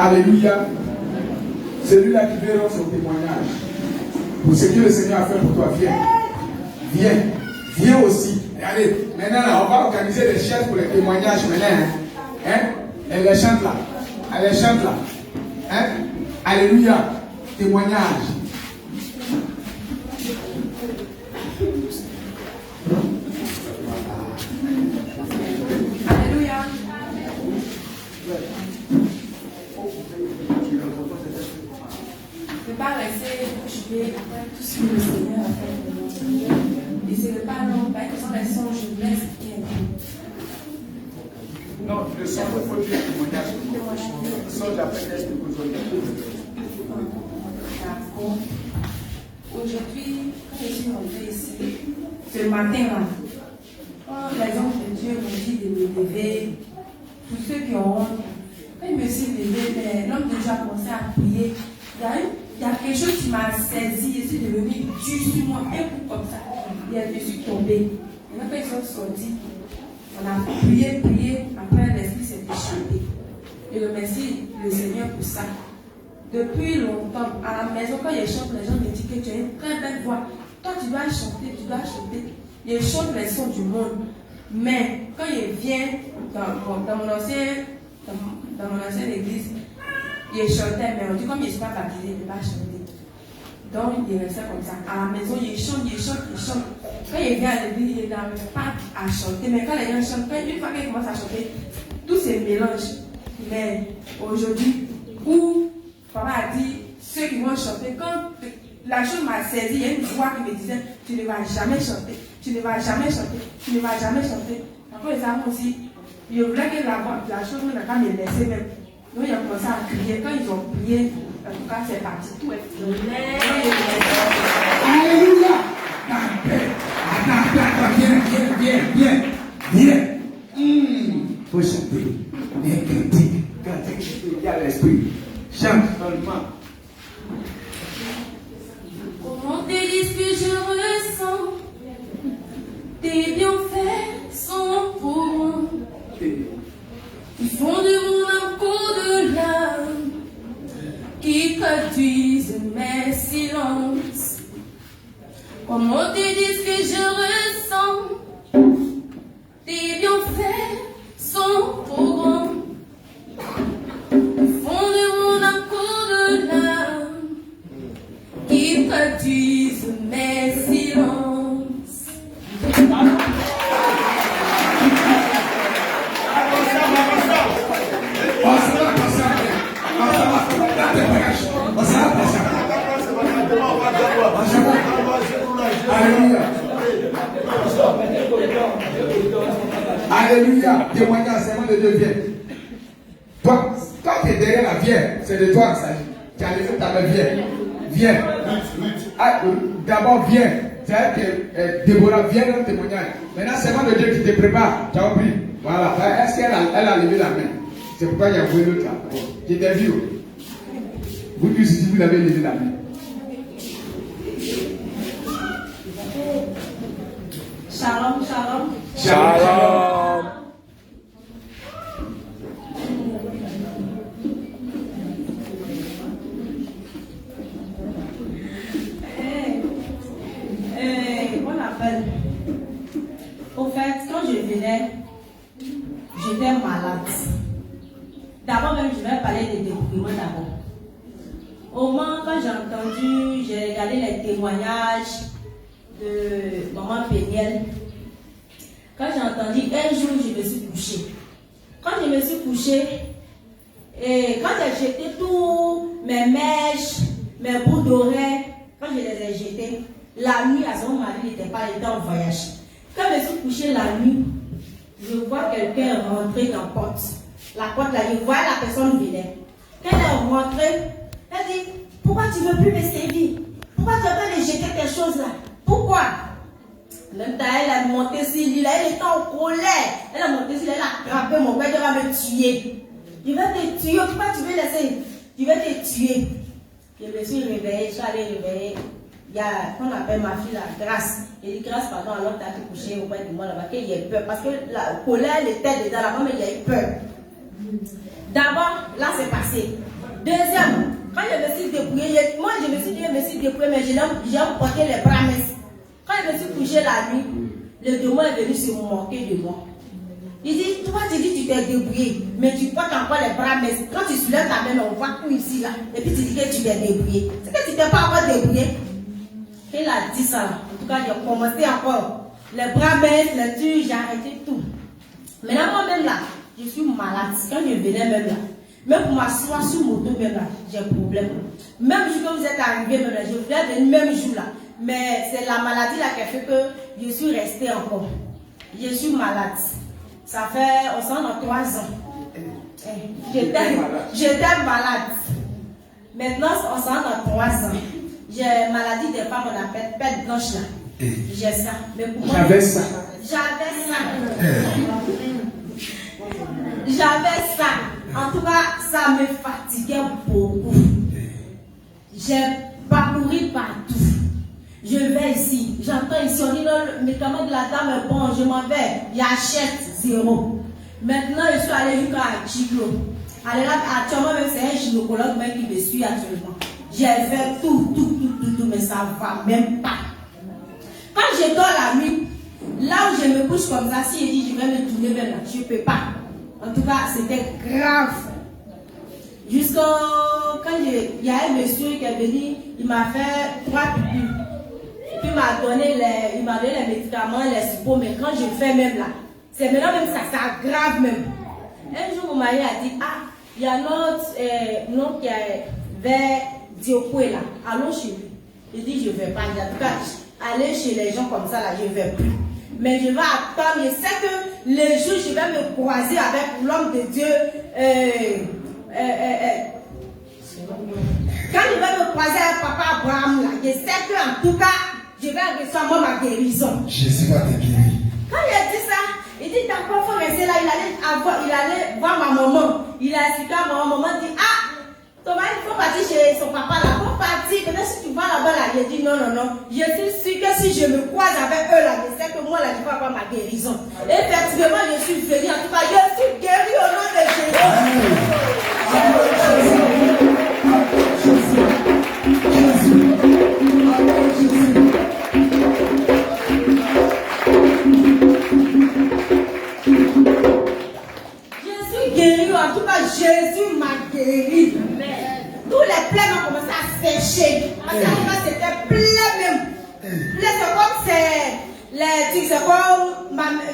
Alléluia. Celui-là qui veut rendre son témoignage. Pour ce que le Seigneur a fait pour toi, viens. Viens. Viens aussi. Et allez, maintenant, là, on va organiser des chaises pour les témoignages maintenant. Hein? Elle les chante là. Elle les chante là. Hein? Alléluia. Témoignage. Alléluia. Ne pas rester bouche bée après tout ce que le Seigneur a fait pour nous. Et ce n'est pas non, pas que ce sont les songes de blesse qui est. Non, le son il faut dire témoignage. Le son d'après l'Est de Bozoni. D'accord. Aujourd'hui, quand je suis rentrée ici, ce matin-là, quand les anges de Dieu m'ont dit de me lever, tous ceux qui ont honte, quand je me suis levée, l'homme de Dieu a commencé à prier. Il y a quelque chose qui m'a saisi, je suis devenue dure sur moi, un coup comme ça. Et je suis tombée. Et quand ils sont sortis, on a prié, après l'esprit s'est déchanté. Et je remercie le Seigneur pour ça. Depuis longtemps, à la maison, quand je chante, les gens me disent que tu as une très belle voix. Toi, tu dois chanter, tu dois chanter. Je chante les sons du monde. Mais quand je viens dans mon ancienne église, je chantais, mais on dit comme je ne suis pas baptisé, je ne peux pas chanter. Donc, il restait comme ça. À la maison, il chante. Quand il vient à l'église, il n'arrive pas à chanter. Mais quand les gens chantent, une fois qu'ils commencent à chanter, tout se mélange. Mais aujourd'hui, où papa a dit, ceux qui vont chanter, quand la chose m'a saisi, il y a une voix qui me disait, tu ne vas jamais chanter, tu ne vas jamais chanter, tu ne vas jamais chanter. Après, ça aussi, je voulais que la chose n'a pas me laisser même. Donc, ils ont commencé à crier. Quand ils ont prié, en tout cas, c'est parti. Tout est fini. Alléluia. Attends, viens. Faut chanter. Viens, cantique. Il y a l'esprit. Chante seulement. Comment te dire ce que je ressens? Tes bienfaits sont pour moi. Ils font de mon âme qu'au-delà, qui traduisent mes silences. Comment te dire ce que je ressens? Tes bienfaits sont pour moi. Ils font de mon âme qu'au-delà, qui traduisent mes silences. Alléluia. Témoignage, c'est de Dieu, viens. Toi, quand tu es derrière la viens, c'est de toi qu'il s'agit. Tu as levé ta main, viens. D'abord, viens. C'est-à-dire que Déborah vient dans le témoignage. Maintenant, c'est de Dieu qui te prépare. Tu as compris? Voilà. Est-ce qu'elle a levé la main? C'est pourquoi il y a voué l'autre là. Qui t'ai vu. Vous tous ici, vous avez levé la main. Shalom. On appelle. Au fait, quand je venais, j'étais malade. D'abord même, je vais parler des déprimants d'abord. Au moment quand j'ai regardé les témoignages de maman Péniel. Quand j'ai entendu, un jour, je me suis couchée. Quand je me suis couchée, et quand j'ai jeté tous mes mèches, mes bouts d'oreilles, quand je les ai jetés, la nuit, à son mari n'était pas, il était en voyage. Quand je me suis couchée la nuit, je vois quelqu'un rentrer dans la porte. La porte là, je vois la personne venir. Quand elle est rentrée, elle dit, pourquoi tu ne veux plus me servir? Pourquoi tu veux me jeter quelque chose là? Pourquoi? Même temps, elle a monté sur l'île, elle était en colère. Elle a monté sur l'île, elle a attrapé mon père, elle va me tuer. Je vais te tuer, pourquoi tu veux laisser? Je vais te tuer. Je me suis réveillée, je suis allée réveiller. Il y a, qu'on appelle ma fille la Grâce. Je dis Grâce, pardon, alors tu as été couché auprès de moi là-bas, qu'il y ait peur. Parce que la colère, elle était dedans là-bas, mais il y a eu peur. D'abord, là c'est passé. Deuxième, quand je me suis débrouillée, moi je me suis dit, je me suis débrouillée, mais j'ai porté les bras minces. Quand je me suis couché la nuit, le démon est venu se moquer de moi. Il dit, toi tu dis tu t'es débrouillé, mais tu portes encore les bras minces. Quand tu soulèves ta main, on voit tout ici là. Et puis tu dis que tu t'es débrouillé. C'est que tu t'es pas encore débrouillé. Il a dit ça là. En tout cas, j'ai commencé encore. Les bras minces, les trucs, j'ai arrêté tout. Maintenant, moi-même là, je suis malade. Quand je venais même là, même pour m'asseoir sur moto, même là, j'ai un problème. Même jour que vous êtes arrivé, même là, je voulais venir même jour là. Mais c'est la maladie là qui a fait que je suis restée encore. Je suis malade. Ça fait, on s'en a 3 ans. J'étais malade. Maintenant, on s'en a 3 ans. J'ai maladie des femmes, on appelle pète blanche là. J'ai ça. Mais pour moi, j'avais ça. J'avais ça. En tout cas, ça me fatiguait beaucoup. J'ai parcouru partout. Je vais ici, j'entends ici, on dit non, le médicament de la dame est bon, je m'en vais, j'achète 0. Maintenant, je suis allée jusqu'à Chiglo. Actuellement, même c'est un gynécologue même qui me suit actuellement. J'ai fait tout, mais ça ne va même pas. Quand je dors la nuit, là où je me couche comme ça, si je dis je vais me tourner vers là, je ne peux pas. En tout cas, c'était grave. Jusqu'à quand il y a un monsieur qui est venu, il m'a fait 3 piqûres. Puis il m'a donné les médicaments, les suppos, mais quand je fais même là, c'est maintenant même ça s'aggrave même. Un jour, mon mari a dit, ah, il y a notre qui est vers Diopoué là, allons chez lui. Il dit, je ne vais pas. En tout cas, aller chez les gens comme ça là, je ne vais plus. Mais je vais attendre, je sais que les jours, je vais me croiser avec l'homme de Dieu. Quand je vais me croiser avec papa Abraham là, je sais qu'en tout cas, je vais recevoir ma guérison. Jésus va te guérir. Quand il a dit ça, il dit d'accord, il faut rester là. Il allait voir ma maman. Il a expliqué à ma maman, dit ah, Thomas, il faut partir chez son papa là. Il faut partir. Peut-être si tu vas là-bas là, il dit non. Je suis sûr que si je me croise avec eux là, je sais que moi là, je vais avoir ma guérison. Et effectivement, je suis venue. En tout cas, je suis guérie au nom de En tout cas, Jésus m'a guéri. Tous les plaies ont commencé à sécher. Parce que c'était plein même. Plein, c'est comme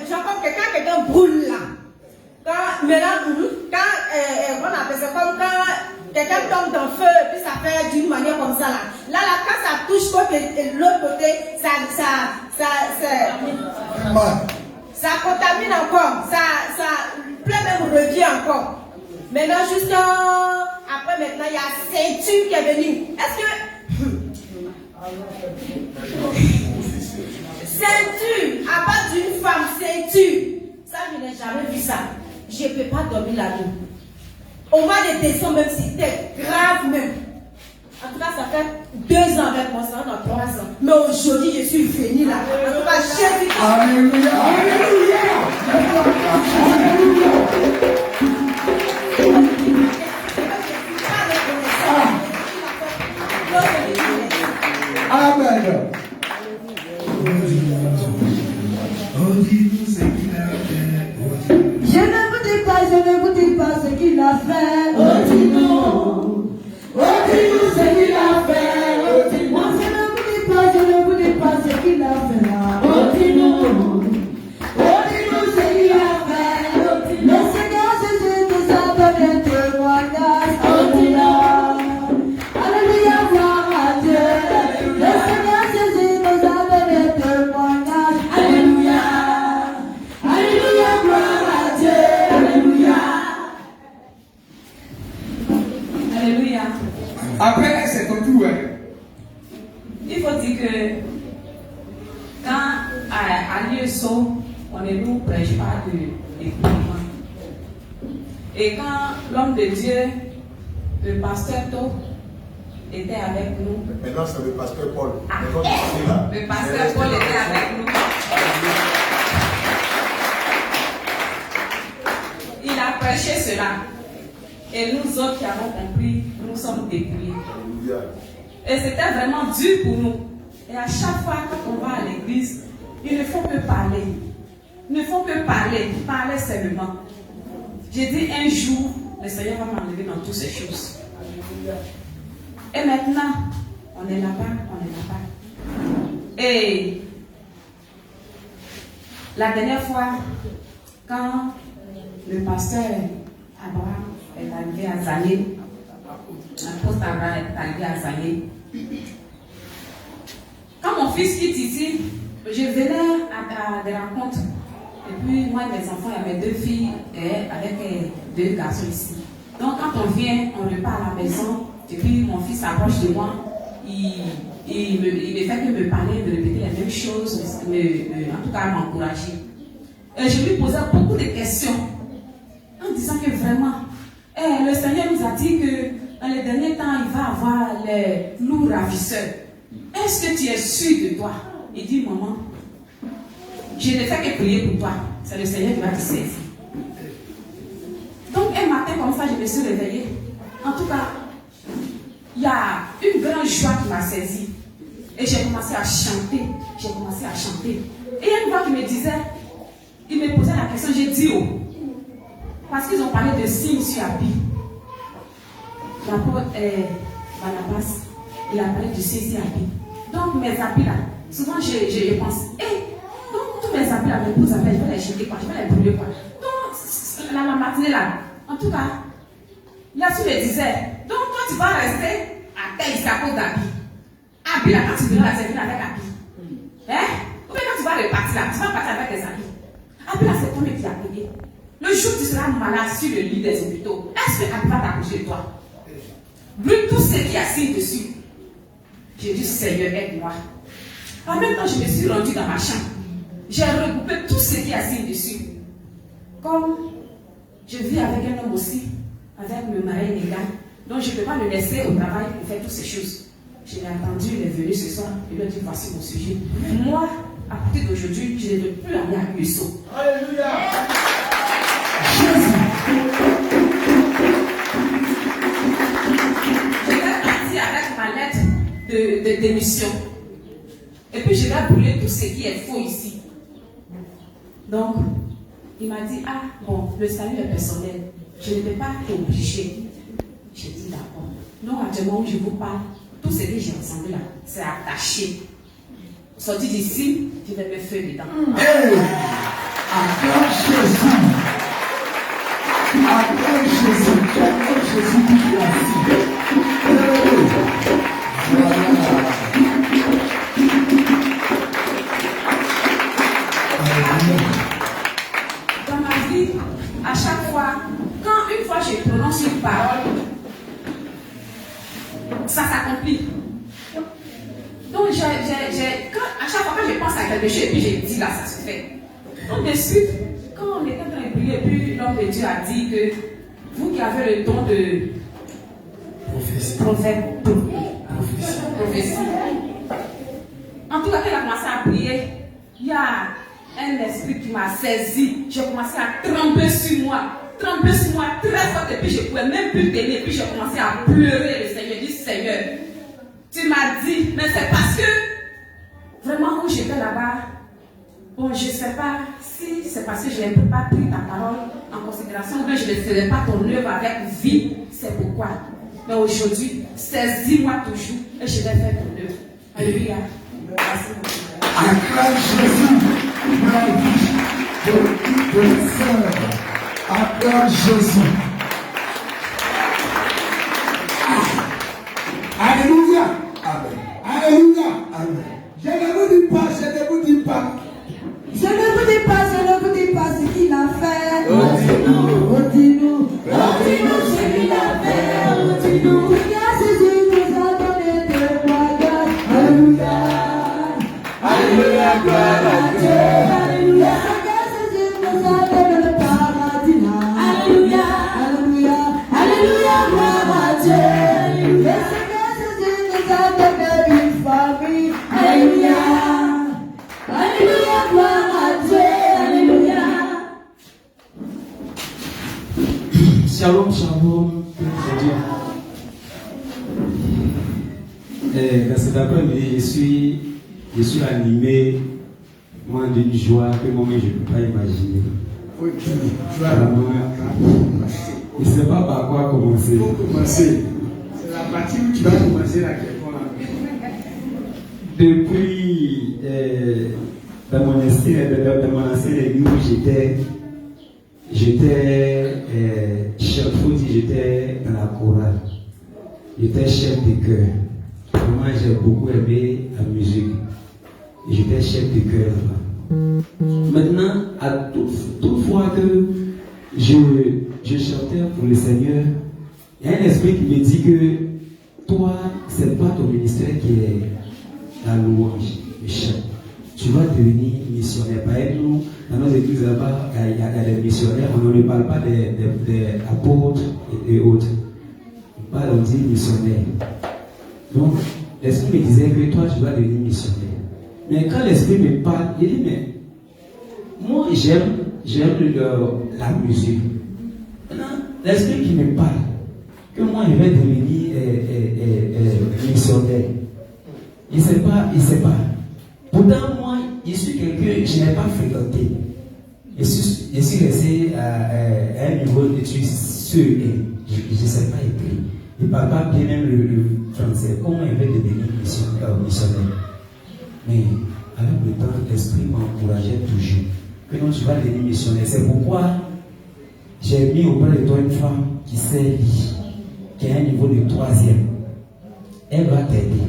c'est comme quelqu'un brûle là. Quand on appelle ça comme quand quelqu'un tombe dans le feu, puis ça fait d'une manière comme ça là. Là, quand ça touche l'autre côté, ça contamine encore. Ça plein même revient encore. Maintenant, juste après, maintenant, il y a ceinture qui est venue. Est-ce que. Ceinture, à part d'une femme, ceinture. Ça, je n'ai jamais vu ça. Je ne peux pas dormir la nuit. Au mois de décembre, même si c'était grave même. En tout cas, ça fait 2 ans avec moi, ça dans 3 ans. Mais aujourd'hui, je suis venue là. En tout cas, Jésus. Alléluia. Amen. Je ne vous dis pas ce qu'il a fait. Oh, dis-nous. Oh, dis-nous ce qu'il a fait. Moi, je ne vous dis pas ce qu'il a fait là. Oh, dis-nous. Oh, dis-nous ce qu'il a fait. Le Seigneur Jésus nous a donné témoignage. Oh, dis-nous. Alléluia, gloire à Dieu. Le Seigneur Jésus nous a donné témoignage. Alléluia. Alléluia, gloire à Dieu. Alléluia. Alléluia. Après, c'est ton tour. Il faut dire que quand à Lieu-Saut, on ne nous prêche pas de gouvernement. Et quand l'homme de Dieu, le pasteur To, était avec nous. Maintenant, c'est le pasteur Paul. Le pasteur Paul était avec nous. Il a prêché cela. Et nous autres qui avons compris, nous sommes dépouillés. Et c'était vraiment dur pour nous. Et à chaque fois quand on va à l'église, il ne faut que parler. Il ne faut que parler seulement. J'ai dit un jour, le Seigneur va m'enlever dans toutes ces choses. Et maintenant, on est là-bas. Et la dernière fois, quand le pasteur Abraham est arrivé à Zagné, l'apôtre Abraham est arrivé à Zagné, quand mon fils quitte ici, je venais à des rencontres. Et puis moi, mes enfants, il y avait 2 filles avec 2 garçons ici. Donc quand on vient, on repart à la maison. Et puis mon fils s'approche de moi. Il me fait que me parler, de répéter les mêmes choses, en tout cas m'encourager. Et je lui posais beaucoup de questions. En disant que vraiment, le Seigneur nous a dit que dans les derniers temps, il va avoir les loups ravisseurs. Est-ce que tu es sûr de toi? Il dit, maman, je ne fais que prier pour toi. C'est le Seigneur qui va te saisir. Donc, un matin comme ça, je me suis réveillée. En tout cas, il y a une grande joie qui m'a saisie. Et j'ai commencé à chanter. Et il y a une voix qui me disait, il me posait la question, j'ai dit, oh, parce qu'ils ont parlé de signes sur habit. L'apôtre Barnabas, il a parlé de signes sur habit. Donc, mes habits là, souvent je pense, donc tous mes habits là, mes beaux habits, je vais les jeter quoi, je vais les brûler quoi. Donc, la matinée là, en tout cas, Yassou me disait, donc toi tu vas rester à terre ici à cause d'habits. Habits là, quand tu viendras la servir avec habits. Ou bien quand tu vas repartir là, tu vas partir avec tes habits. Habits là, c'est toi qui as payé. Le jour où tu seras malade sur le lit des hôpitaux, est-ce que Habits va t'accoucher de toi? Brûle tout ce qui assied dessus. J'ai dit, Seigneur, aide-moi. En même temps, je me suis rendue dans ma chambre. J'ai recoupé tout ce qui assied dessus. Comme je vis avec un homme aussi, avec le mari légal, donc je ne peux pas le laisser au travail pour faire toutes ces choses. Je l'ai attendu, il est venu ce soir, il lui a dit, voici mon sujet. Moi, à partir d'aujourd'hui, je ne veux plus aller à l'USO. Alléluia. Je vais partir avec ma lettre de démission. Et puis je vais brûler tout ce qui est faux ici. Donc, il m'a dit, ah bon, le salut est personnel. Je ne vais pas t'obliger. J'ai dit d'accord. Non, à du moment où je vous parle, tout ce que j'ai ensemble là, c'est attaché. Sorti d'ici, je vais me faire dedans. Acclame Jésus. Acclame Jésus. Acclame Jésus qui est assis. Dans ma vie, à chaque fois, quand une fois je prononce une parole, ça s'accomplit. Donc, à chaque fois que je pense à quelque chose, puis je dis là, ça se fait. Donc, de suite, quand on était en train de prier, puis l'homme de Dieu a dit que vous qui avez le don de prophétie. En tout cas, quand elle a commencé à prier, il y a un esprit qui m'a saisi. J'ai commencé à trembler sur moi très fort, et puis je ne pouvais même plus tenir, puis j'ai commencé à pleurer. Le Seigneur dit, Seigneur, tu m'as dit, mais c'est parce que vraiment où j'étais là-bas, bon, je ne sais pas si c'est parce que je n'ai pas pris ta parole en considération, ou bien je ne faisais pas ton œuvre avec vie, c'est pourquoi. Mais aujourd'hui, saisis-moi toujours et je vais faire ton œuvre. Alléluia. Merci beaucoup. Acclame Jésus. Ma vie de la sœur. Acclame Jésus. Alléluia. Amen. Alléluia. Amen. Je ne vous dis pas. Je ne vous dis pas ce qu'il a fait. Dis-nous ce qu'il a fait. Dis-nous. Jésus nous a donné témoignage. Alléluia. Alléluia, gloire à Dieu. Alléluia. Jésus nous a donné le paradis. Alléluia. Alléluia. Alléluia, gloire à Dieu. Alléluia. Jésus nous a donné une famille. Alléluia. Alléluia, gloire à Dieu. Alléluia. Shalom, shalom, cet après-midi, je suis animé, moi, d'une joie que moi-même je ne peux pas imaginer. Je ne sais pas par quoi commencer. Il faut commencer. C'est la partie où tu vas commencer la question. Depuis, dans mon ancienne église où j'étais chef, j'étais dans la chorale. J'étais chef de chœur. Moi, j'ai beaucoup aimé la musique. J'étais chef de chœur là-bas. Maintenant, à toute fois que je chantais pour le Seigneur, il y a un esprit qui me dit que toi, c'est pas ton ministère qui est la louange, le chant. Tu vas devenir missionnaire. Par exemple, nous, dans nos églises là-bas, il y a des missionnaires, on ne parle pas des apôtres et autres. On dit missionnaire. Donc, l'esprit me disait que toi, tu vas devenir missionnaire. Mais quand l'esprit me parle, il dit, mais moi, j'aime la musique. Maintenant, l'esprit qui me parle, que moi, je vais devenir missionnaire. Il ne sait pas. Pourtant, moi, je suis quelqu'un que je n'ai pas fréquenté. Je suis resté à un niveau d'études sûr et je ne sais pas écrire. Il ne parle pas bien même le français. Comment il va devenir missionnaire? Mais avec le temps, l'esprit m'encourageait toujours. Que non, tu vas devenir missionnaire. C'est pourquoi j'ai mis auprès de toi une femme qui sait lire, qui a un niveau de 3e. Elle va t'aider.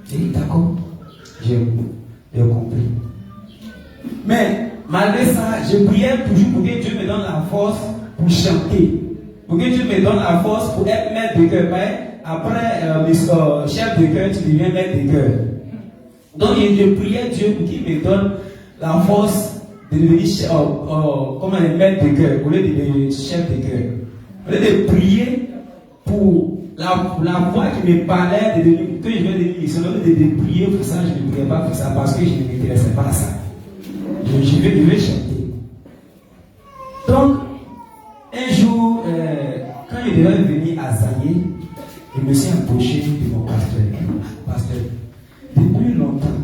J'ai dit d'accord, j'ai compris. Mais malgré ça, je priais toujours pour que Dieu me donne la force pour chanter. Pour que Dieu me donne la force pour être maître de cœur. Après chef de cœur, tu deviens maître de cœur. Donc je priais Dieu pour qu'il me donne la force de devenir maître de cœur, au lieu de devenir chef de cœur. Au lieu de prier pour la voix qui me parlait que je vais devenir missionnaire, de prier pour ça, je ne priais pas pour ça parce que je ne m'intéressais pas à ça. Je vais chanter. Donc, un jour, quand je devais venir à Zagné, je me suis approché de mon pasteur. Pasteur, depuis longtemps,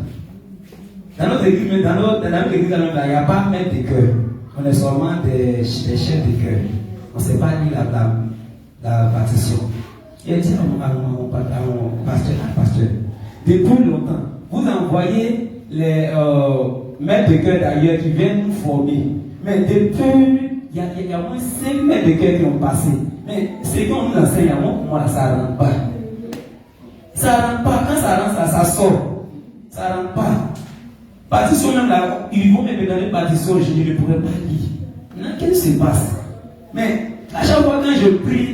dans notre église, il n'y a pas maître de cœur. On est seulement des chefs de cœur. On ne sait pas lire la partition. Il a dit à mon pasteur, depuis longtemps, vous envoyez les maîtres de cœur d'ailleurs qui viennent nous former. Mais depuis, il y a au moins 5 maîtres de cœur qui ont passé. Mais ce qu'on nous enseigne, moi, ça ne rentre pas. Ça ne rentre pas. Quand ça rentre, ça sort. Ça ne rentre pas. Partition même là, ils vont me donner partition, je ne pourrais pas lire. Qu'est-ce qui se passe? Mais à chaque fois quand je prie,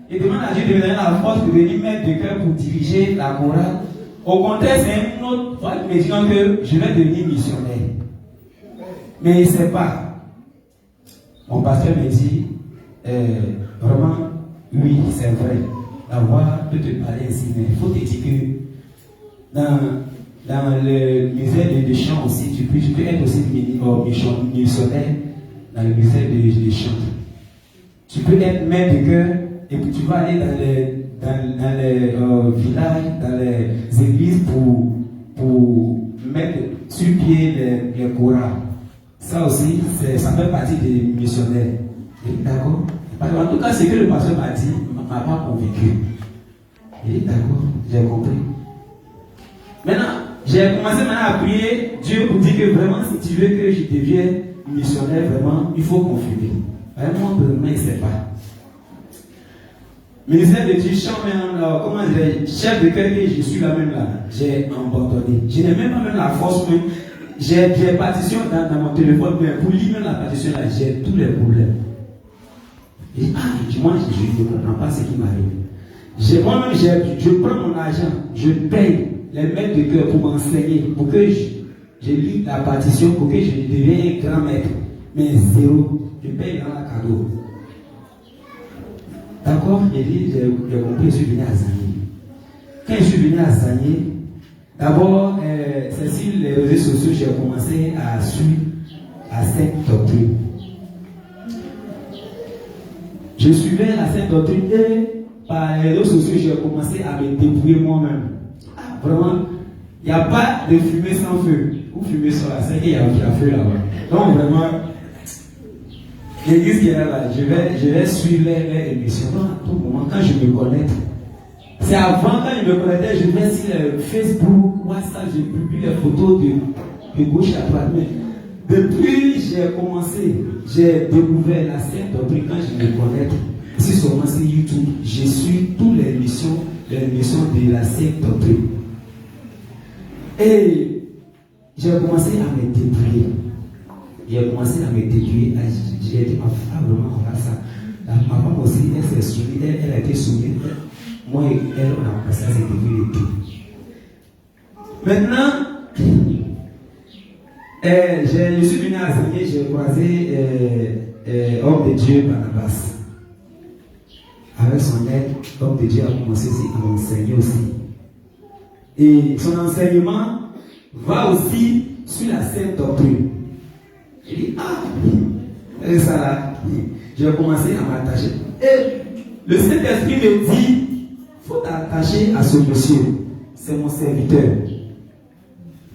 et demande à Dieu de me donner la force de venir mettre de cœur pour diriger la chorale. Au contraire, c'est une autre fois qui me dit que je vais devenir missionnaire. Mais il ne sait pas. Mon pasteur me dit, vraiment, oui, c'est vrai. La voix peut te parler ainsi, mais il faut te dire que dans le musée de chant aussi, tu peux être aussi missionnaire dans le musée de chant. Tu peux être maître de cœur. Et puis tu vas aller dans les villages, dans les églises pour mettre sur pied les chorales. Ça aussi, ça fait partie des missionnaires. D'accord? En tout cas, ce que le pasteur m'a dit ne m'a pas convaincu. D'accord, j'ai compris. Maintenant, j'ai commencé à prier Dieu pour dire que vraiment, si tu veux que je devienne missionnaire, vraiment, il faut confirmer. Moi, vraiment, il ne sait pas. Ministère de Dieu, comment dire, chef de cœur que je suis là même là, j'ai abandonné. Je n'ai même pas même la force, même. J'ai des partitions dans mon téléphone, mais pour lire même la partition là, j'ai tous les problèmes. Et moi, je ne comprends pas ce qui m'arrive. Moi-même, je prends mon argent, je paye les maîtres de cœur pour m'enseigner, pour que je lis la partition, pour que je devienne un grand maître. Mais zéro, je paye dans la cadeau. D'accord? J'ai compris, je suis venu à Zagné. Quand je suis venu à Zagné, d'abord, c'est sur les réseaux sociaux, j'ai commencé à suivre la Sainte Doctrine. Je suivais la Sainte Doctrine et par les réseaux sociaux, j'ai commencé à me débrouiller moi-même. vraiment, il n'y a pas de fumée sans feu. Vous fumez sur la scène, il y a feu là-bas. Donc vraiment, l'église qui est là, je vais suivre les émissions. À tout moment, quand je me connecte, c'est avant, quand je me connectais, je vais sur Facebook, WhatsApp, je publie les photos de gauche à droite. Mais depuis j'ai commencé, j'ai découvert la sainte doctrine quand je me connecte. Si seulement sur YouTube, je suis toutes les émissions de la sainte doctrine. Et j'ai commencé à me débrouiller. J'ai dit, ma femme, vraiment, on a ça. Ma femme aussi, elle s'est soumise, elle a été soumise. Moi et elle, on a commencé à se débrouiller et tout. Maintenant, je suis venu à enseigner, j'ai croisé homme de Dieu Barnabas. Avec son aide, l'homme de Dieu a commencé à m'enseigner aussi. Et son enseignement va aussi sur la sainte doctrine. Il dit, et ça là, j'ai commencé à m'attacher. Et le Saint-Esprit me dit, il faut t'attacher à ce monsieur. C'est mon serviteur.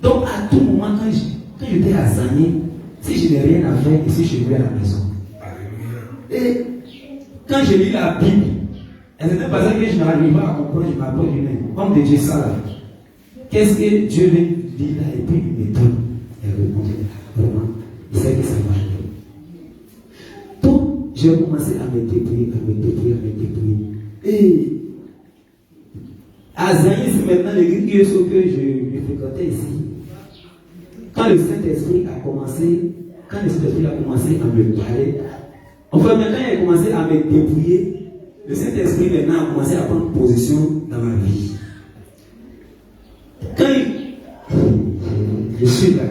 Donc à tout moment, quand j'étais à Zani, si je n'ai rien à faire, ici je vais à la maison. Et quand je lis la Bible, elle n'était pas que je n'arrive pas à comprendre, je m'apprends lui-même. Comme de Dieu ça là. Qu'est-ce que Dieu veut dire là? Et puis il me donne. Elle répond, vraiment, il sait que ça va aller. Donc, j'ai commencé à me débrouiller. Et à Zani, c'est maintenant l'église que je fréquentais ici. Quand le Saint-Esprit a commencé à me parler, enfin maintenant il a commencé à me débrouiller. Le Saint-Esprit maintenant a commencé à prendre position dans ma vie. Quand je suis là,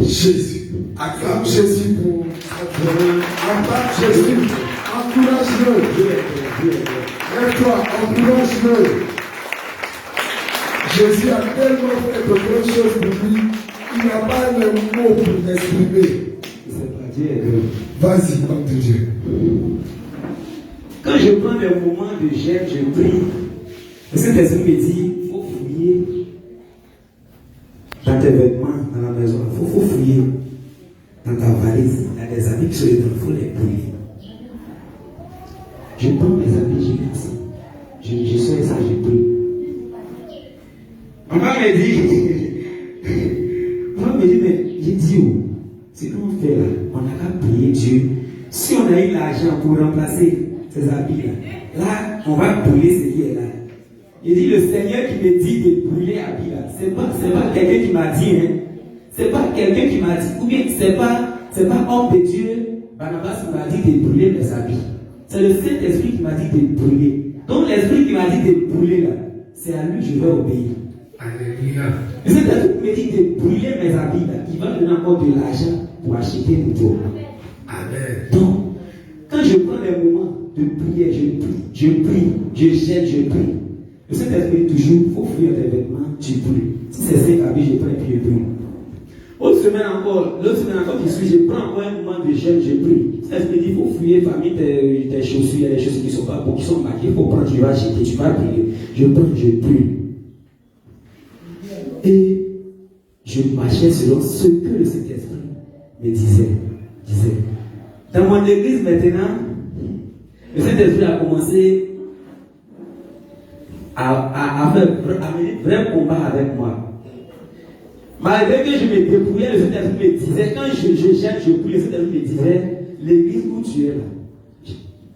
Jésus. Acclame Jésus pour acclame Jésus. Encourage-le. Lève-toi, encourage-le. Jésus a tellement fait de grandes choses pour lui. Il n'a pas le mot pour l'exprimer. Vas-y, homme de Dieu. Quand je prends des moments de jeûne, je prie. Le Saint-Esprit me dit, il faut fouiller dans tes vêtements, dans la maison. Il faut fouiller dans ta valise. Il y a des habits qui sont dedans, il faut les brûler. Je prends mes habits, je mets ça. Je sors ça, je prie. Maman me dit, mais j'ai dit, c'est comment on fait là? On n'a qu'à prier Dieu. Si on a eu l'argent pour remplacer ces habits-là, là, on va brûler ce qui est là. Il dit, le Seigneur qui me dit de brûler habits là, c'est pas quelqu'un qui m'a dit, hein. C'est pas quelqu'un qui m'a dit, ou bien c'est pas homme de Dieu, Barnabas qui m'a dit de brûler mes habits. C'est le Saint-Esprit qui m'a dit de brûler. Donc l'Esprit qui m'a dit de brûler là, c'est à lui que je vais obéir. Alléluia. Le Saint-Esprit me dit de brûler mes habits là, il va me donner encore de l'argent pour acheter une job. Amen. Donc, quand je prends des moments de prière, je prie, je gêne, je prie. Le Saint-Esprit toujours, il faut fouiller tes vêtements, tu pries. Si c'est 5 habits, je prends et puis je prie. L'autre semaine encore, je prends encore un moment de gêne, je prie. Le Saint-Esprit dit, il faut fouiller parmi tes chaussures, il y a des choses qui ne sont pas bonnes, qui sont maquillées, il faut prendre, tu vas acheter, tu vas prier. Je prends, je prie. Et je marchais selon ce que le Saint-Esprit me disait. Dans mon église maintenant, le Saint-Esprit a commencé à faire un vrai combat avec moi. Malgré que je me débrouillais, le Saint-Esprit me disait, quand je gêne, je prie, le Saint-Esprit me disait, l'église où tu es là,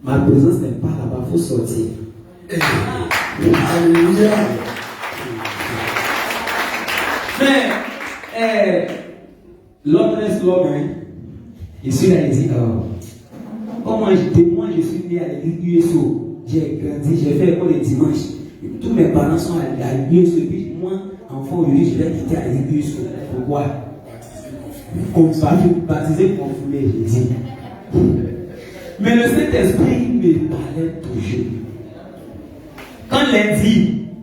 ma présence n'est pas là-bas, il faut sortir. Alléluia. Mais, l'homme reste l'homme, hein. Ici, là, il dit, moi, je suis né à l'église USO. J'ai grandi, j'ai fait école le dimanche. Tous mes parents sont à l'USO. Et puis, moi, enfant, aujourd'hui, je vais quitter à l'église USO. Pourquoi? Baptisé, confirmé, je dis. Mais le Saint-Esprit me parlait toujours. Quand lundi,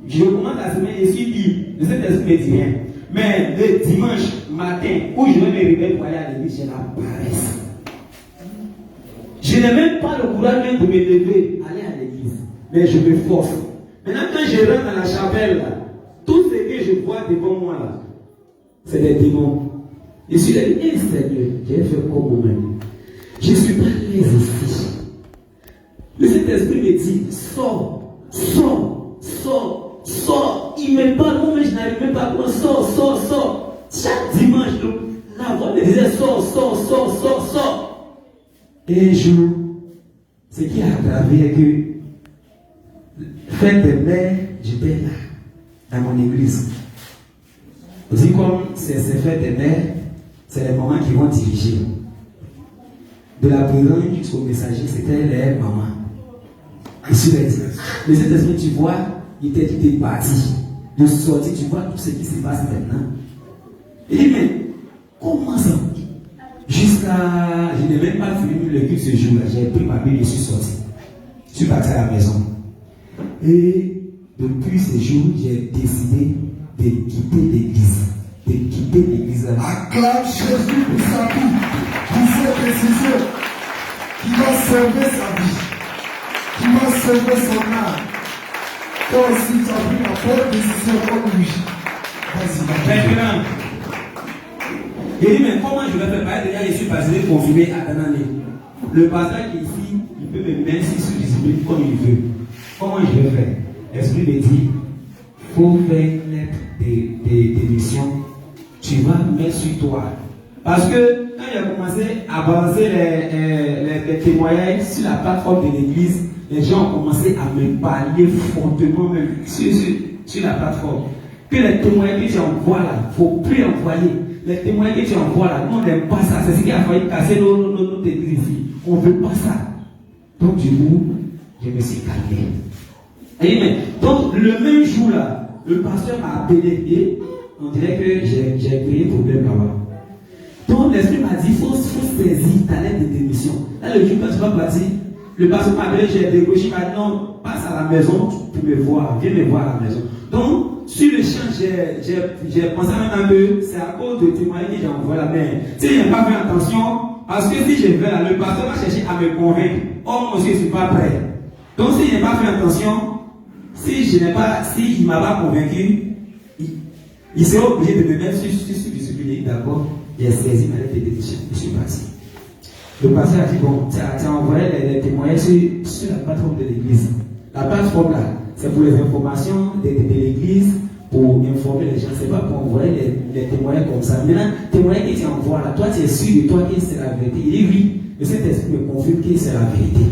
je commence la semaine, je suis libre. Le Saint-Esprit me dit rien. Mais le dimanche matin, où je vais me réveiller pour aller à l'église, j'ai la paresse. Je n'ai même pas le courage même de me lever, aller à l'église. Mais je me force. Maintenant, quand je rentre dans la chapelle, là, Tout ce que je vois devant moi là, c'est des démons. Je suis là, Seigneur, j'ai fait comme moi-même. Je ne suis pas l'aise ici. Le Saint-Esprit me dit, sors, sors, sors, sors. Il me parle, moi-même je n'arrive même pas à prendre, sors, sors, sors. Chaque dimanche, la voix me disait, sors, sors, sors, sors, sors. Et un jour, ce qui a aggravé est que, fête des mères, j'étais là, dans mon église. Aussi comme c'est fête des mères, c'est les mamans qui vont diriger. De la brûlante jusqu'au messager, c'était les mamans. Et sur le Saint-Esprit, tu vois, il était parti. De sortir, tu vois tout ce qui se passe maintenant. Il dit, mais comment ça? Jusqu'à. Je n'ai même pas fini le culte ce jour-là. J'ai pris ma Bible et je suis sorti. Je suis parti à la maison. Et depuis ce jour, j'ai décidé de quitter l'église. De quitter l'église. Acclame Jésus pour sa vie, pour ses décisions, qui va sauver sa vie, qui va sauver son âme. Toi aussi, tu as pris la bonne décision comme lui. Vas-y, maintenant. Il dit, mais comment je vais faire? Déjà, je suis passé confirmé à Danane. Le pasteur qui est ici, il peut me mettre sur discipline comme il veut. Comment je vais faire? L'Esprit me dit, il faut faire une lettre d'émission. Tu vas mettre sur toi. Parce que quand j'ai commencé à balancer les témoignages sur la plateforme de l'église, les gens ont commencé à me parler fortement même sur la plateforme. Que les témoignages que tu envoies là, il ne faut plus envoyer. Les témoignages que tu envoies là, nous on n'aime pas ça. C'est ce qui a failli casser notre église ici. On ne veut pas ça. Donc du coup, je me suis calmé. Amen. Donc le même jour là, le pasteur m'a appelé et on dirait que j'ai créé problème là-bas. Donc l'esprit m'a dit, il faut saisir ta lettre de démission. Là le jour quand tu vas partir, le pasteur m'a appelé, j'ai dégauché, il m'a dit non, passe à la maison pour me voir, viens me voir à la maison. Donc sur le champ, j'ai pensé maintenant que c'est à cause de témoigner que j'ai envoyé la main. Si je n'ai pas fait attention, parce que si je vais là, le pasteur va chercher à me convaincre. Oh moi aussi je ne suis pas prêt. Donc si je n'ai pas fait attention, s'il ne m'a pas convaincu, il serait obligé de me mettre sur discipliné. D'accord? J'ai saisi ma lettre de démission. Je suis parti. Le pasteur a dit, bon, tu as envoyé les témoignages sur la plateforme de l'église. La plateforme là, c'est pour les informations de l'église, pour informer les gens. C'est pas pour envoyer les témoignages comme ça. Maintenant, témoignages que tu envoies là, toi tu es sûr de toi que c'est la vérité. Il dit oui, le Saint-Esprit me confirme que c'est la vérité.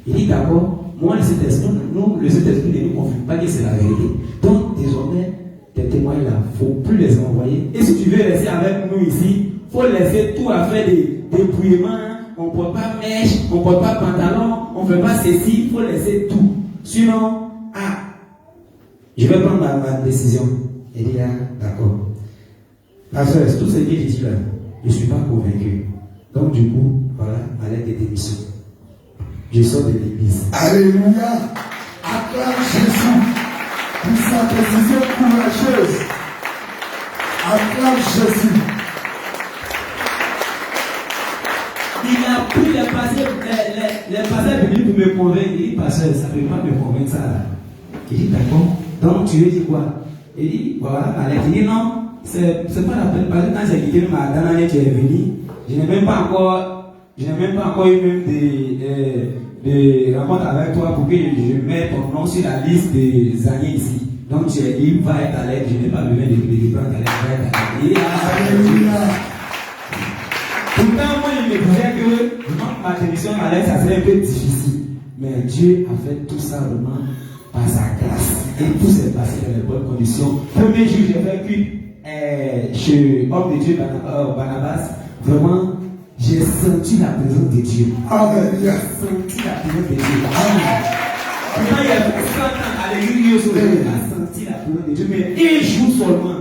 Il dit d'accord, moi le Saint-Esprit ne nous confirme pas que c'est la vérité. Donc désormais, tes témoignages là, il ne faut plus les envoyer. Et si tu veux rester avec nous ici, il faut laisser tout à faire des dépouillements. On ne porte pas mèche, on ne porte pas pantalon, on ne fait pas ceci, il faut laisser tout. Sinon, je vais prendre ma décision. Il dit, d'accord. Pasteur, tout ce que j'ai dit là, je ne suis pas convaincu. Donc du coup, voilà, ma lettre de démission. Je sors de l'église. Alléluia. Acclame Jésus pour sa décision courageuse. Acclame Jésus. Il a pris les pasteurs venus pour me convaincre. Il dit, pasteur, ça ne peut pas me convaincre ça là. Il dit, d'accord. Donc tu veux dire quoi? Il dit, voilà, ma lettre. Il dit, non, c'est pas la peine. Parce que quand j'ai quitté ma dernière qui est venue, je n'ai même pas encore eu même des rencontres avec toi pour que je mette ton nom sur la liste des années ici. Donc tu es libre, va être à l'aide. Je n'ai pas besoin de prendre ta lettre, va être à l'aide. Alléluia. Pourtant, moi, il me disait que ma démission, ma lettre, ça serait un peu difficile. Mais Dieu a fait tout ça vraiment par sa grâce. Et tout s'est passé dans les bonnes conditions. Premier jour, j'ai vécu chez Homme de Dieu, Barnabas. Vraiment, j'ai senti la présence de Dieu. Amen. J'ai senti la présence de Dieu. Amen. Quand il y a 100 ans à l'église, il a senti la présence de Dieu. Mais un jour seulement,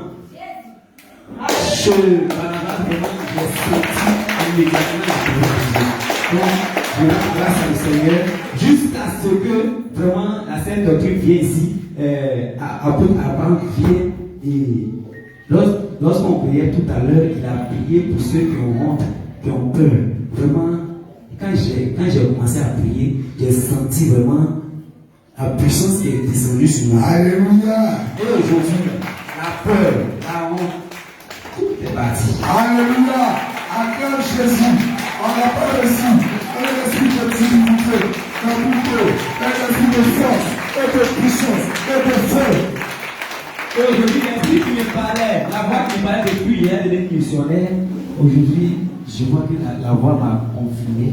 chez Barnabas, vraiment, j'ai senti immédiatement la présence de Dieu. Donc, je rends grâce au Seigneur jusqu'à ce que vraiment la Sainte Doctrine vienne ici, avant vient et lorsqu'on priait tout à l'heure, il a prié pour ceux qui ont honte, qui ont peur. Vraiment, quand j'ai commencé à prier, j'ai senti vraiment la puissance qui est descendue sur moi. Alléluia. Et aujourd'hui, la peur, la honte, tout est parti. Alléluia. Acclame Jésus. On n'a pas reçu un esprit de difficulté, de beauté, un esprit de force, et de puissance, et de feu. Et aujourd'hui, l'esprit qui me parlait, la voix qui me parlait depuis hier de l'être missionnaire, aujourd'hui, je vois que la voix m'a confirmé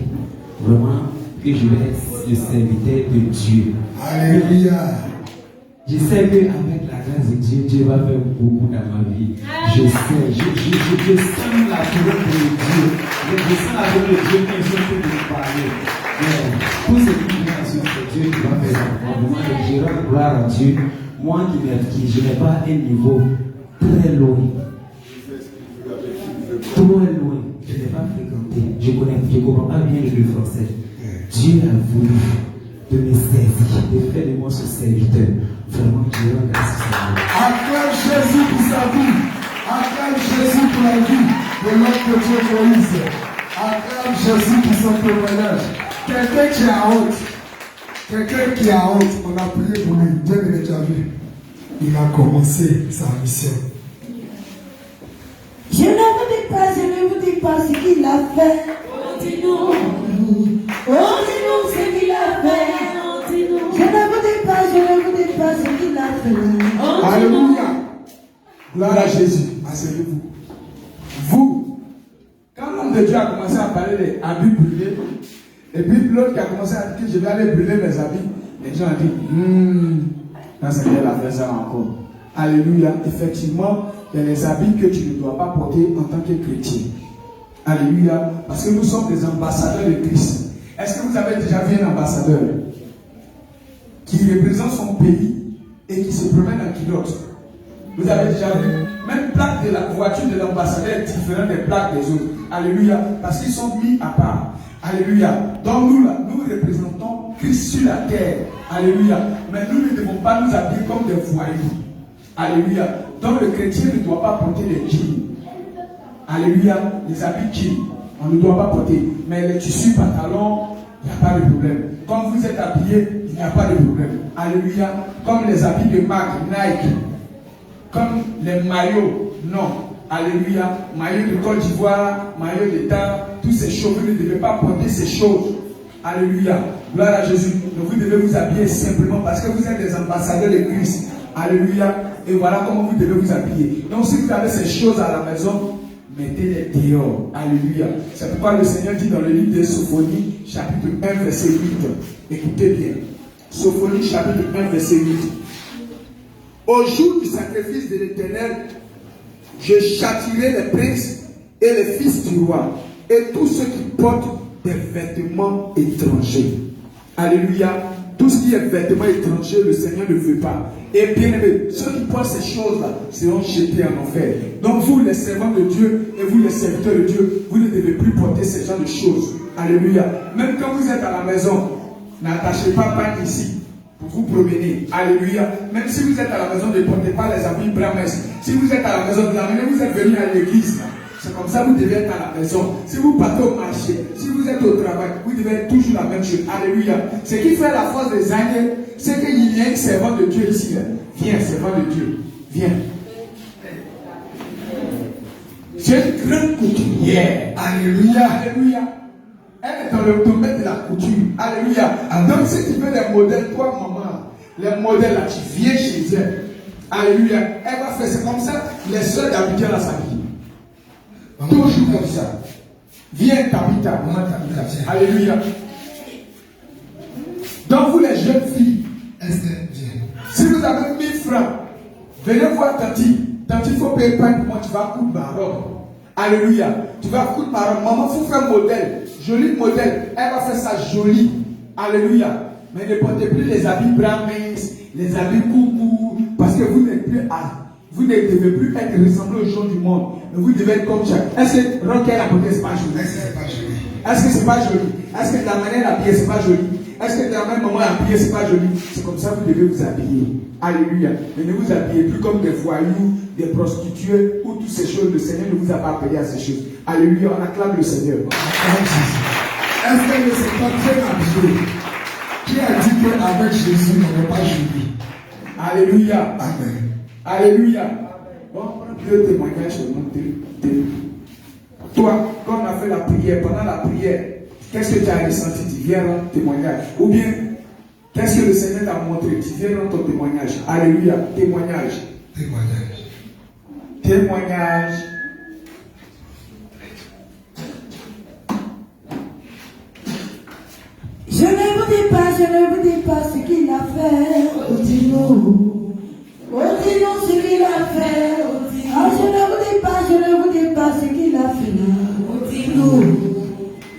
vraiment que je vais être le serviteur de Dieu. Alléluia. Je sais qu'avec la grâce de Dieu, Dieu va faire beaucoup dans ma vie. Je sais, je sens la parole de Dieu. Je sens la parole de Dieu qui est en train de me parler. Tout ce qui vient sur Dieu qui va faire en moi, je rends gloire à Dieu. Moi je n'ai pas un niveau très loin. Trop loin. Je n'ai pas fréquenté. Je ne comprends pas bien le français. Dieu a voulu de me saisir, de faire de moi ce serviteur. Vraiment, je rends grâce à Dieu. Acclame Jésus pour sa vie. Acclame Jésus pour la vie de l'homme de Dieu Moïse. Acclame Jésus pour son témoignage. Quelqu'un qui a honte. Quelqu'un qui a honte, on a prié pour lui. Dieu l'a déjà vu. Il a commencé sa mission. Je ne vous dis pas ce qu'il a fait. Dis-nous ce qu'il a fait. Je ne vous dis pas ce qu'il a fait. Alléluia. Gloire à Jésus. Asseyez-vous. Vous, quand l'homme de Dieu a commencé à parler des habits brûlés, et puis l'autre qui a commencé à dire que je vais aller brûler mes habits, les gens ont dit, non, c'est bien la fait ça encore. Alléluia. Effectivement, il y a les habits que tu ne dois pas porter en tant que chrétien. Alléluia. Parce que nous sommes des ambassadeurs de Christ. Est-ce que vous avez déjà vu un ambassadeur qui représente son pays et qui se promène en culotte? Vous avez déjà vu? Même plaque de la voiture de l'ambassadeur est différente des plaques des autres. Alléluia. Parce qu'ils sont mis à part. Alléluia. Donc nous, là, nous représentons Christ sur la terre. Alléluia. Mais nous ne devons pas nous habiller comme des voyous. Alléluia. Donc le chrétien ne doit pas porter les jeans. Alléluia. Les habits jeans, on ne doit pas porter. Mais les tissus, pantalons, il n'y a pas de problème. Comme vous êtes habillés, il n'y a pas de problème. Alléluia. Comme les habits de marque, Nike. Comme les maillots, non. Alléluia. Maillot de Côte d'Ivoire, maillot d'État, tous ces choses, vous ne devez pas porter ces choses. Alléluia. Gloire à Jésus. Donc vous devez vous habiller simplement parce que vous êtes des ambassadeurs de Christ. Alléluia. Et voilà comment vous devez vous habiller. Donc si vous avez ces choses à la maison, mettez-les dehors. Alléluia. C'est pourquoi le Seigneur dit dans le livre de Sophonie, chapitre 1, verset 8. Écoutez bien. Sophonie, chapitre 1, verset 8. Au jour du sacrifice de l'Éternel, je châtierai les princes et les fils du roi et tous ceux qui portent des vêtements étrangers. Alléluia. Tout ce qui est vêtements étrangers, le Seigneur ne veut pas. Et bien aimé, ceux qui portent ces choses-là seront jetés en enfer. Donc vous, les servants de Dieu et vous, les serviteurs de Dieu, vous ne devez plus porter ce genre de choses. Alléluia. Même quand vous êtes à la maison, n'attachez pas ici pour vous promener. Alléluia. Même si vous êtes à la maison, ne portez pas les habits bramesques. Si vous êtes à la maison, vous êtes venu à l'église. C'est comme ça que vous devez être à la maison. Si vous partez au marché, si vous êtes au travail, vous devez être toujours la même chose. Alléluia. Ce qui fait la force des années, c'est qu'il y a un servant de Dieu ici. Viens, servant de Dieu. Viens. C'est une grande couturière. Alléluia. Alléluia. Elle est dans le domaine de la couture. Alléluia. Donc si tu veux des modèles, toi maman, les modèles là, tu viens chez elle. Alléluia. Elle va faire, c'est comme ça, les soeurs d'Abidjan la s'habillent. Toujours comme ça. Viens Tabitha. Alléluia. Donc vous les jeunes filles, si vous avez 1000 francs, venez voir Tati. Tati, il faut payer pas pour moi, tu vas coudre ma robe. Alléluia. Tu vas coudre ma robe. Maman, il faut faire un modèle. Joli modèle. Elle va faire ça joli. Alléluia. Mais ne portez plus les habits brahmins, les habits coucou, parce que vous n'êtes plus à. Vous ne devez plus être ressemblé aux gens du monde. Mais vous devez être comme chaque. Est-ce que Roquette a porté, c'est pas joli? Est-ce que c'est pas joli? Est-ce que la manière d'habiller, c'est pas joli? Est-ce que la même maman habillée, c'est pas joli? C'est comme ça que vous devez vous habiller. Alléluia. Mais ne vous habillez plus comme des voyous, des prostituées ou toutes ces choses. Le Seigneur ne vous a pas appelé à ces choses. Alléluia. On acclame le Seigneur. Est-ce que ne s'est pas bien habillé? Qui a dit qu'avec Jésus, on n'est pas joli? Alléluia. Amen. Alléluia. le témoignage au nom de Dieu. Toi, quand on a fait la prière, pendant la prière, qu'est-ce que tu as ressenti? Tu viens rendre témoignage. Ou bien, qu'est-ce que le Seigneur t'a montré? Tu viens rendre ton témoignage. Alléluia. Témoignage. Témoignage. Témoignage. Je ne vous dis pas ce qu'il a fait. Oh, dis-nous. Oh, dis-nous ce qu'il a fait. Ah, je ne vous dis pas ce qu'il a fait. Oh, dis-nous.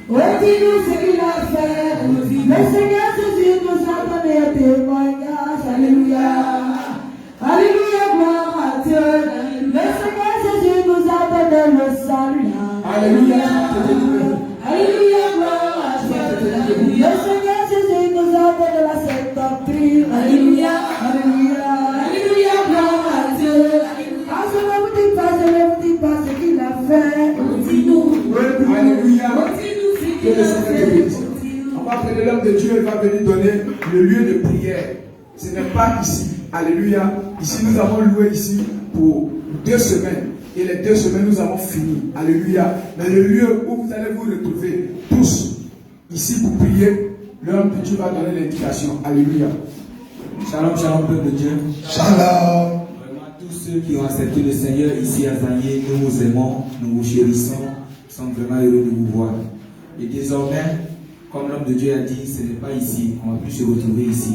Oh, dis-nous ce qu'il a fait. Le Seigneur Jésus nous a donné un témoignage. Alléluia. Alléluia, gloire à Dieu. Le Seigneur Jésus nous a donné le salut. Alléluia. Alléluia, gloire à Dieu. Le Seigneur Jésus nous a donné la sainte doctrine. Alléluia. Alléluia. Alléluia, gloire à Dieu. Ah, je ne vous dis pas ce qu'il a fait. Dis-nous. Alléluia. Dis-nous ce Que qu'il le a Seigneur te fait. bénisse. On va appeler l'homme de Dieu, il va venir donner le lieu de prière. Ce n'est pas ici. Alléluia. Ici, nous avons loué ici pour 2 semaines. Et les 2 semaines, nous avons fini. Alléluia. Mais le lieu où vous allez vous retrouver tous ici pour prier, l'homme de Dieu va donner l'indication. Alléluia. Shalom, shalom, peuple de Dieu. Shalom. Vraiment, tous ceux qui ont accepté le Seigneur ici à Zanier, nous vous aimons, nous vous chérissons, nous sommes vraiment heureux de vous voir. Et désormais, comme l'homme de Dieu a dit, ce n'est pas ici, on ne va plus se retrouver ici.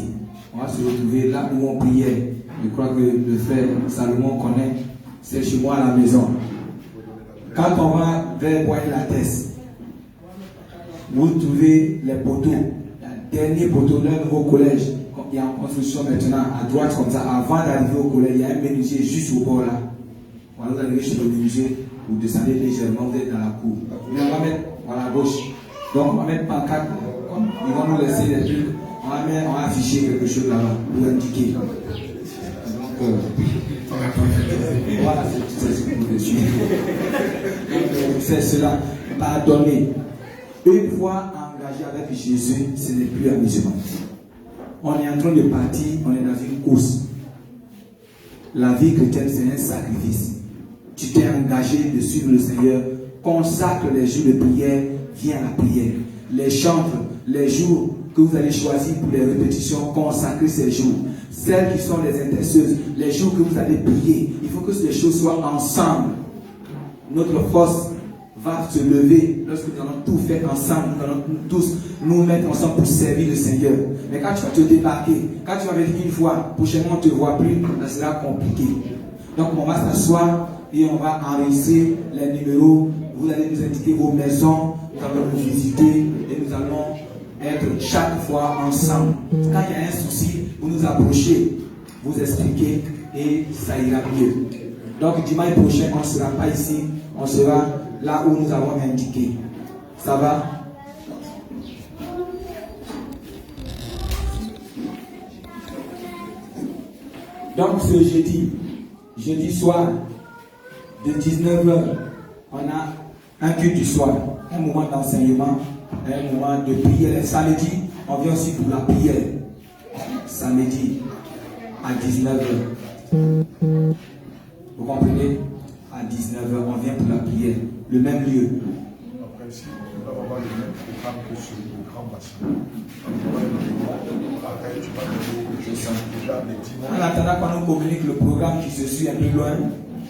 On va se retrouver là où on priait. Je crois que le frère Salomon connaît, c'est chez moi à la maison. Quand on va vers Bois-la-Tesse, vous trouvez les poteaux, le dernier poteau d'un nouveau collège. Il y a en construction maintenant à droite comme ça. Avant d'arriver au collège, il y a un menuisier juste au bord là. Voilà, vous arrivez chez le menuisier, vous descendez légèrement, vous êtes dans la cour. Mais on va mettre voilà, à gauche. Donc on va mettre pancarte, ils vont nous laisser des trucs. On va afficher quelque chose là-bas pour indiquer. Donc, voilà, c'est ce que vous devez suivre. C'est cela. Pardonner. Une fois engagé avec Jésus, ce n'est plus amusement. On est en train de partir, on est dans une course. La vie chrétienne, c'est un sacrifice. Tu t'es engagé de suivre le Seigneur, consacre les jours de prière, viens à la prière. Les chantres, les jours que vous allez choisir pour les répétitions, consacrez ces jours. Celles qui sont les intercesseuses, les jours que vous allez prier, il faut que ces choses soient ensemble. Notre force va se lever lorsque nous allons tout faire ensemble, nous allons tous nous mettre ensemble pour servir le Seigneur. Mais quand tu vas te débarquer, quand tu vas venir une fois, prochainement on ne te voit plus, ça sera compliqué. Donc on va s'asseoir et on va enregistrer les numéros, vous allez nous indiquer vos maisons, nous allons vous visiter et nous allons être chaque fois ensemble. Quand il y a un souci, vous nous approchez, vous expliquez et ça ira mieux. Donc dimanche prochain, on ne sera pas ici, on sera là où nous avons indiqué. Ça va? Donc ce jeudi soir, de 19h, on a un culte du soir, un moment d'enseignement, un moment de prière. Samedi, on vient aussi pour la prière. Samedi, à 19h. Vous comprenez? À 19h, on vient pour la prière. Le même lieu. Après, si on va avoir le même programme que sur le grand bassin. Après, tu vas donner déjà les dimanches. En attendant qu'on nous communique le programme qui se suit un peu loin,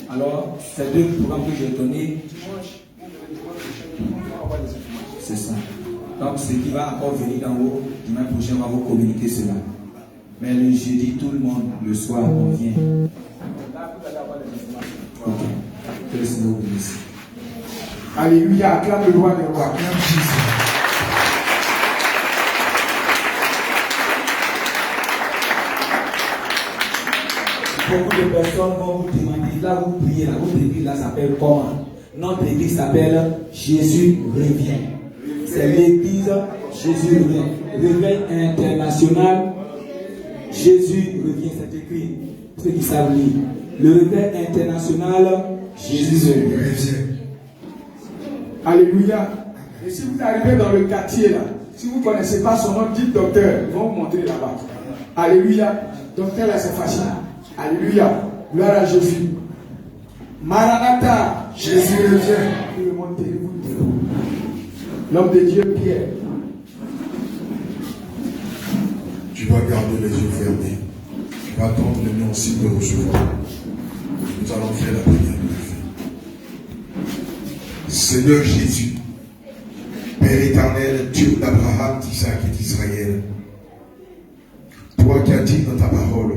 alors ces 2 programmes que j'ai donnés, c'est ça. Donc ce qui va encore venir d'en haut, dimanche prochain, on va vous communiquer cela. Mais le jeudi, tout le monde, le soir, on vient. Ok. Que le Seigneur vous bénisse. Alléluia. Acclame le roi des rois. Acclame Jésus. Beaucoup de personnes vont vous demander, là vous priez, là, votre église là s'appelle comment? Notre église s'appelle Jésus revient. C'est l'église Jésus revient. Réveil international, Jésus revient, c'est écrit. Ceux qui savent lire. Le réveil international, Jésus revient. Alléluia. Et si vous arrivez dans le quartier là, si vous ne connaissez pas son nom, dites docteur, ils vont vous montrer là-bas. Alléluia. Docteur là c'est facile. Alléluia. Gloire à Jésus. Maranatha, Jésus revient. L'homme de Dieu, Pierre. Tu vas garder les yeux fermés. Tu vas attendre le nom aussi de recevoir. Nous allons faire la prière de la fin. Seigneur Jésus, Père éternel, Dieu d'Abraham, d'Isaac et d'Israël, toi qui as dit dans ta parole,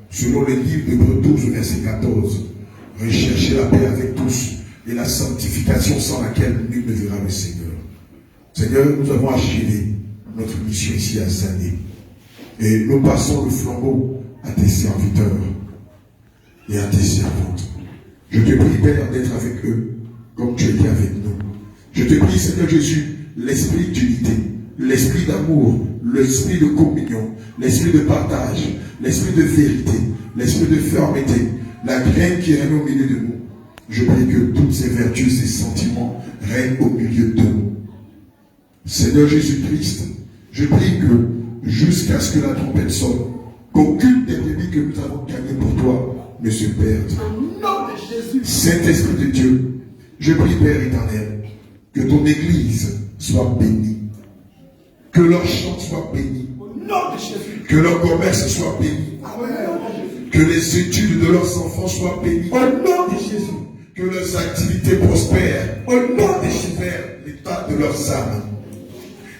selon le livre d'Hébreux 12, verset 14, recherchez la paix avec tous et la sanctification sans laquelle nul ne verra le Seigneur. Seigneur, nous avons achevé notre mission ici à Zané. Et nous passons le flambeau à tes serviteurs et à tes servantes. Je te prie, Père, d'être avec eux comme tu étais avec nous. Je te prie, Seigneur Jésus, l'esprit d'unité, l'esprit d'amour, l'esprit de communion, l'esprit de partage, l'esprit de vérité, l'esprit de fermeté, la graine qui règne au milieu de nous. Je prie que toutes ces vertus, ces sentiments règnent au milieu de nous. Seigneur Jésus-Christ, je prie que jusqu'à ce que la trompette sonne, qu'aucune des brebis que nous avons gagnées pour toi ne se perde. Saint-Esprit de Dieu, je prie, Père éternel, que ton Église soit bénie, que leur chant soit béni, que leur commerce soit béni, que les études de leurs enfants soient bénies, au nom de Jésus, que leurs activités prospèrent, au nom de Jésus, l'état de leurs âmes.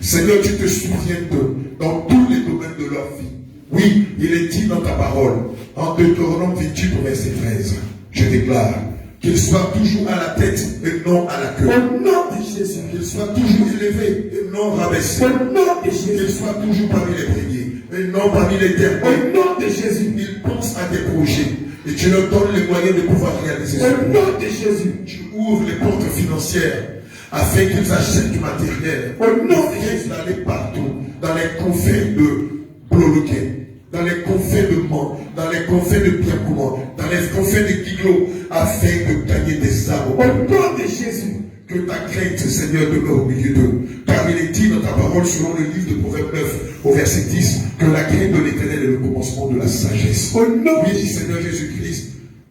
Seigneur, tu te souviens d'eux dans tous les domaines de leur vie. Oui, il est dit dans ta parole, en Deutéronome 28, verset 13, je déclare qu'ils soient toujours à la tête et non à la queue. Au nom de Jésus, qu'ils soient toujours élevés et non rabaissés. Au nom de Jésus, qu'ils soient toujours parmi les premiers et non parmi les derniers. Au nom de Jésus, ils pensent à des projets et tu leur donnes les moyens de pouvoir réaliser ça. Au nom de Jésus, tu ouvres les portes financières afin qu'ils achètent du matériel. Au nom de Jésus, d'aller partout, dans les confins de Bloquet, dans les confins de Mans, dans les confins de Pierre-Coumont, dans les confins de Guiglot, afin de gagner des âmes. Au nom de Jésus, que ta crainte, Seigneur, demeure au milieu d'eux. Car il est dit dans ta parole, selon le livre de Proverbe 9, au verset 10, que la crainte de l'Éternel est le commencement de la sagesse. Au nom de Seigneur Jésus-Christ,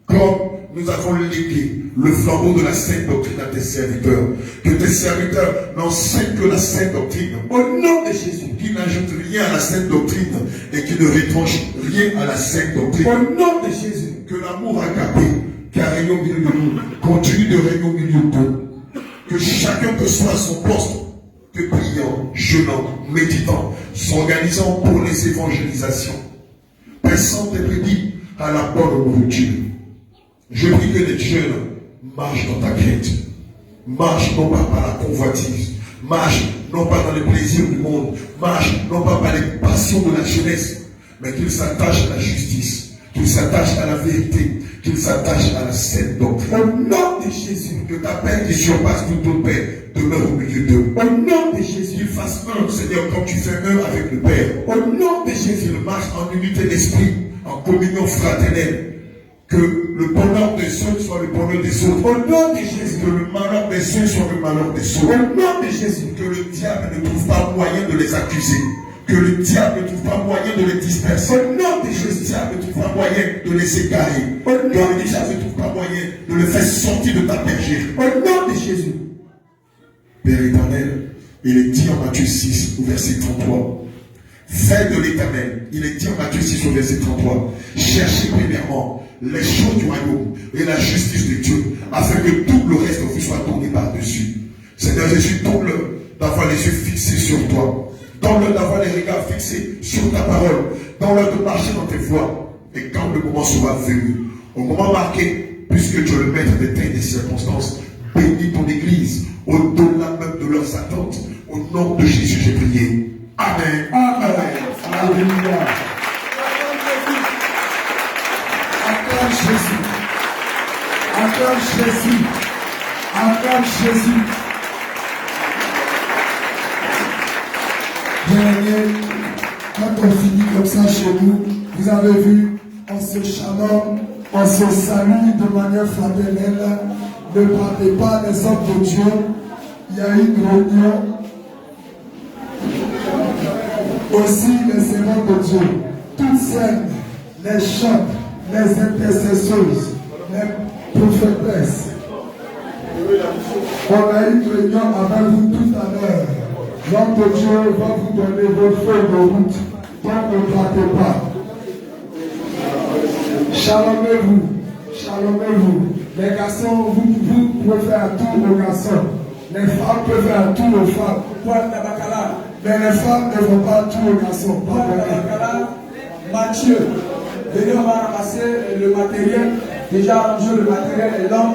comme nous avons légué le flambeau de la sainte doctrine à tes serviteurs, que tes serviteurs n'enseignent que la sainte doctrine, au nom de Jésus, qui n'ajoute rien à la sainte doctrine et qui ne retranche rien à la sainte doctrine, au nom de Jésus, que l'amour agapé qui a régné au milieu de nous continue de régner au milieu d'eux, que chacun que soit à son poste, que priant, jeûnant, méditant, s'organisant pour les évangélisations, pressant tes brebis à la bonne nourriture. Je prie que les jeunes marchent dans ta crainte, marchent non pas par la convoitise, marchent non pas dans les plaisirs du monde, marchent non pas par les passions de la jeunesse, mais qu'ils s'attachent à la justice, qu'ils s'attachent à la vérité, qu'ils s'attachent à la sainte doctrine. Au nom de Jésus, que ta paix qui surpasse toute autre paix demeure au milieu d'eux. Au nom de Jésus, qu'ils fassent un, Seigneur, comme tu fais un avec le Père. Au nom de Jésus, qu'ils marchent en unité d'esprit, en communion fraternelle. Que le bonheur des uns soit le bonheur des autres. Au nom de Jésus. Que le malheur des uns soit le malheur des autres. Au nom de Jésus. Que le diable ne trouve pas moyen de les accuser. Que le diable ne trouve pas moyen de les disperser. Au nom de Jésus. Que le diable ne trouve pas moyen de les égarer. Au nom de Jésus. Ne trouve pas moyen de les faire sortir de ta bergère. Au nom de Jésus. Père éternel, il est dit en Matthieu 6, au verset 33. Faites de l'éternel. Il est dit en Matthieu 6, au verset 33. Cherchez premièrement les choses du royaume et la justice de Dieu, afin que tout le reste vous soit tourné par-dessus. Seigneur Jésus, donne-leur d'avoir les yeux fixés sur toi. Donne-leur d'avoir les regards fixés sur ta parole. Donne-leur de marcher dans tes voies. Et quand le moment sera venu, au moment marqué, puisque tu es le maître des temps et des circonstances, bénis ton Église, au-delà même de leurs attentes. Au nom de Jésus, j'ai prié. Amen. Amen. Alléluia. Acclame Jésus. Acclame Jésus. Acclame Jésus. Bien-aimés, quand on finit comme ça chez nous, vous avez vu, on se shalom, on se salue de manière fraternelle. Ne partez pas les hommes de Dieu. Il y a une réunion. Aussi les servants de Dieu, toutes celles, les chants, les intercesseuses, les prophétesses, On a une réunion avec vous tout à l'heure. L'homme de Dieu va vous donner votre feuille de route. Donc ne partez pas. Shalomez-vous. Shalomez-vous. Les garçons, vous pouvez faire tout aux garçons. Les femmes peuvent faire tout aux femmes. Mais les femmes ne font pas tout aux garçons. Mathieu, venez, on va ramasser le matériel. Déjà arrangé le matériel et l'homme.